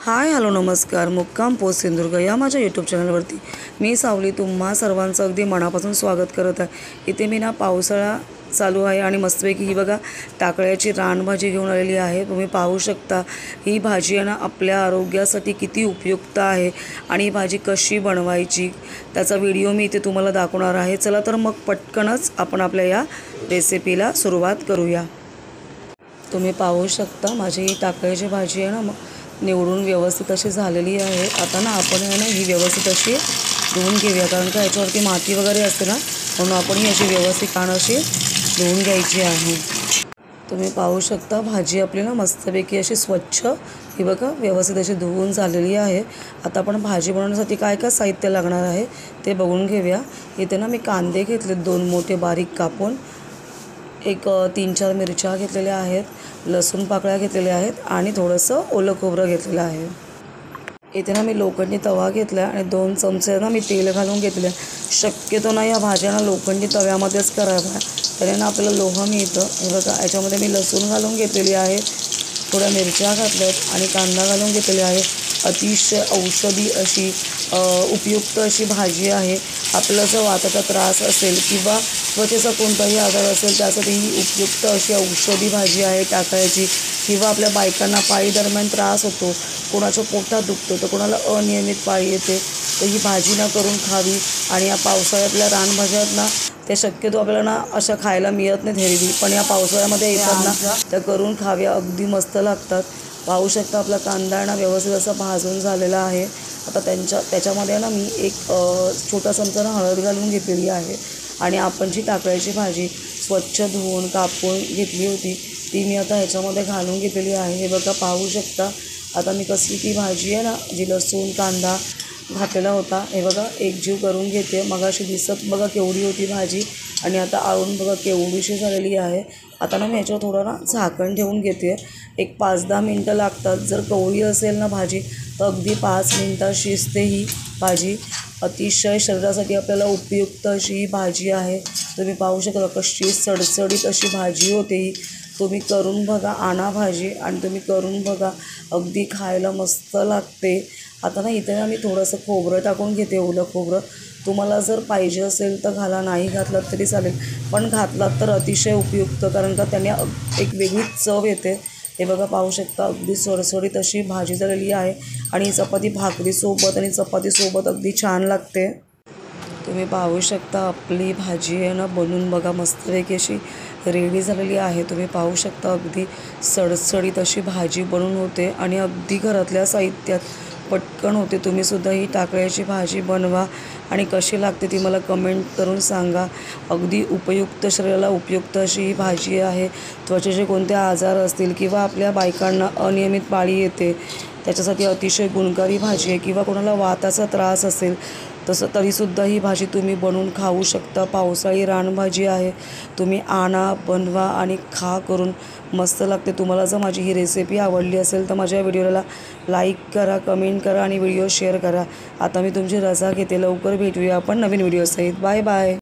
Hi hello नमस्कार. मुक्काम post Sindhudurg या माझ्या यूट्यूब चॅनलवरती मी सावली तुम्हा सर्वांचं अगदी मनापासून स्वागत करत आहे. इथे मी पावसाळा चालू आहे आणि मस्तपैकी ही बघा टाकळ्याची रानभाजी घेऊन आलेली आहे. तुम्ही पाहू शकता ही भाजी आहे ना आपल्या आरोग्यासाठी किती उपयुक्त आहे आणि ही भाजी कशी बनवायची त्याचा व्हिडिओ मी इथे तुम्हाला दाखवणार आहे. चला तर मग पटकनच आपण आपल्या या रेसिपीला सुरुवात करूया. तुम्ही पाहू शकता माझी ही टाकळ्याची भाजी आहे ना मग निवडून व्यवस्थित अशी झालेली आहे. आता ना आपण आहे ना ही व्यवस्थित अशी धुवून घेऊया, कारण का याच्यावरती माती वगैरे असते ना, म्हणून आपण ही अशी व्यवस्थित कान अशी धुवून घ्यायची आहे. तुम्ही पाहू शकता भाजी आपली ना मस्तपैकी अशी स्वच्छ ही बघा व्यवस्थित अशी धुवून झालेली आहे. आता आपण भाजी बनवण्यासाठी काय काय साहित्य लागणार आहे ते बघून घेऊया. इथे ना मी कांदे घेतले 2 मोठे बारीक कापून, एक 3-4 मिरच्या घेतलेल्या आहेत, लसूण पाकळ्या घेतलेल्या आहेत आणि थोडंसं ओलं खोबरं घेतलेलं आहे. इथे ना मी लोखंडी तवा घेतला आणि 2 चमचे ना मी तेल घालून घेतले. शक्यतो ना या भाज्या ना लोखंडी तव्यामध्येच कराव्या, त्याने ना आपल्याला लोह मिळतं. हे बघा याच्यामध्ये मी लसूण घालून घेतलेली आहे, थोड्या मिरच्या घातल्यात आणि कांदा घालून घेतलेले आहे. अतिशय औषधी अशी उपयुक्त अशी भाजी आहे. आपल्याला जर वाताचा त्रास असेल किंवा त्वचेचा कोणताही आजार असेल त्यासाठी ही उपयुक्त अशी औषधी भाजी आहे टाकळ्याची. किंवा आपल्या बायकांना पाळी दरम्यान त्रास होतो, कोणाच्या पोटात दुखतं तर कोणाला अनियमित पाळी येते, तर ही भाजी ना करून खावी. आणि या पावसाळ्यातल्या रानभाज्या आहेत ना त्या शक्यतो आपल्याला ना अशा खायला मिळत नाही हेल्दी, पण या पावसाळ्यामध्ये येतात ना त्या करून खाव्या, अगदी मस्त लागतात. पाहू शकता आपला कांदा ना व्यवस्थित असा भाजून झालेला आहे. आता त्याच्यामध्ये ना मी एक छोटा चमचा ना हळद घालून घेतलेली आहे आणि आपण जी टाकळ्याची भाजी स्वच्छ धुवून कापून घेतली होती ती मी आता ह्याच्यामध्ये घालून घेतलेली आहे. हे बघा पाहू शकता आता मी कसली ती भाजी आहे ना जी लसूण कांदा घातलेला होता हे बघा एकजीव करून घेते. मगाशी दिसत बघा केवढी होती भाजी आणि आता आळून बघा केवढीशी झालेली आहे. आता ना मी याच्यावर थोडं ना झाकण ठेवून घेते. एक 5-10 मिनटं लागतात. जर कवळी असेल ना भाजी तर अगदी 5 मिनटात शिजते ही भाजी. अतिशय शरीरासाठी आपल्याला उपयुक्त अशी ही भाजी आहे. तुम्ही पाहू शकता कशी सडसडीत अशी भाजी होते ही. तुम्ही करून बघा, आणा भाजी आणि तुम्ही करून बघा, अगदी खायला मस्त लागते. आता ना इथे ना मी थोडंसं खोबरं टाकून घेते, ओलं खोबरं. तुम्हाला जर पाहिजे असेल तर घाला, नाही घातलात तरी चालेल, पण घातलात तर अतिशय उपयुक्त, कारण का त्याने एक वेगळीच चव येते. हे बघा पाहू शकता अगदी सडसडीत अशी भाजी झालेली आहे आणि चपाती भाकरीसोबत आणि चपातीसोबत अगदी छान लागते. तुम्ही पाहू शकता आपली भाजी आहे ना बनवून बघा मस्तपैकी अशी रेडी झालेली आहे. तुम्ही पाहू शकता अगदी सडसडीत अशी भाजी बनवून होते आणि अगदी घरातल्या साहित्यात पटकन होते. तुम्हीसुद्धा ही टाकळ्याची भाजी बनवा आणि कशी लागते ती मला कमेंट करून सांगा. अगदी उपयुक्त, शरीराला उपयुक्त अशी ही भाजी आहे. त्वचेचे कोणते आजार असतील किंवा आपल्या बायकांना अनियमित पाळी येते त्याच्यासाठी अतिशय गुणकारी भाजी आहे. किंवा कोणाला वाताचा त्रास असेल तसं तरीसुद्धा ही भाजी तुम्ही बनवून खाऊ शकता. पावसाळी रानभाजी आहे, तुम्ही आणा, बनवा आणि खा करून, मस्त लागते. तुम्हाला जर माझी ही रेसिपी आवडली असेल तर माझ्या व्हिडिओला लाईक करा, कमेंट करा आणि व्हिडिओ शेअर करा. आता मी तुमची रजा घेते. लवकर भेटूया आपण नवीन व्हिडिओसहित. Bye bye.